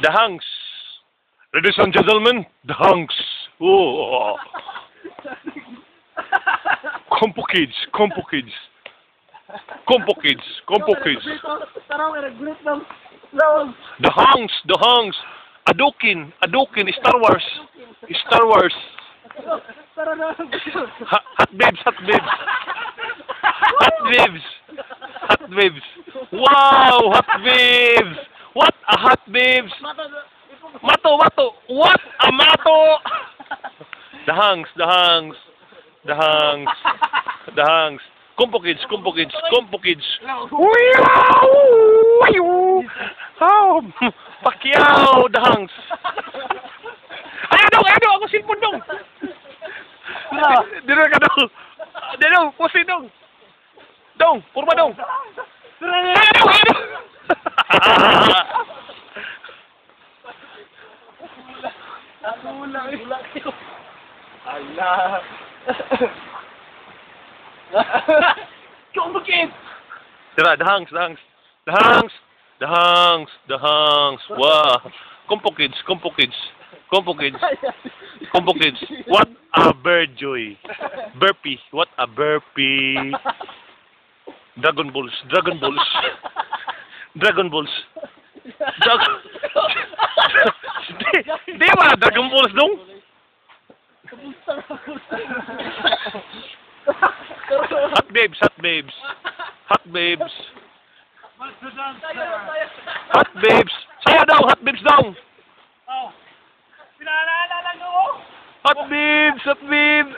The Hanks. Ladies and gentlemen, the Hanks. Oh. Compo Kids, Compo Kids. Compo Kids, Compo Kids. The Hanks, the Hanks. Adokin, Adokin, Star Wars. Star Wars. Hot babes, hot babes. Hot babes. Hot babes. Wow, hot babes. What a hot babes. Mato, mato. What a mato. The Hanks, the Hanks. The Hanks. The Hanks. Compo Kids, Compo Kids, Compo Kids. Oh, Pacquiao, the Hanks. Ayo dong, ako silpon dong. Dito ka dong. Dito, pusin dong. Dong, purma dong. Ayo. Allah. Compo Kids. Tira, the Hanks, the Hanks. The Hanks. The Hanks, the Hanks. Wow. Compo Kids, Compo Kids. Compo Kids. Compo Kids. What a bird joy. Burpee. What a burpee. Dragon Balls. Dragon Balls. Dragon Balls. Di ba? Dragon Balls dong? Hot babes, hot babes. Hot babes. Hot babes. Saya daw, hot babes daw. Oh. Pinaalala lang ako. Hot babes, hot babes.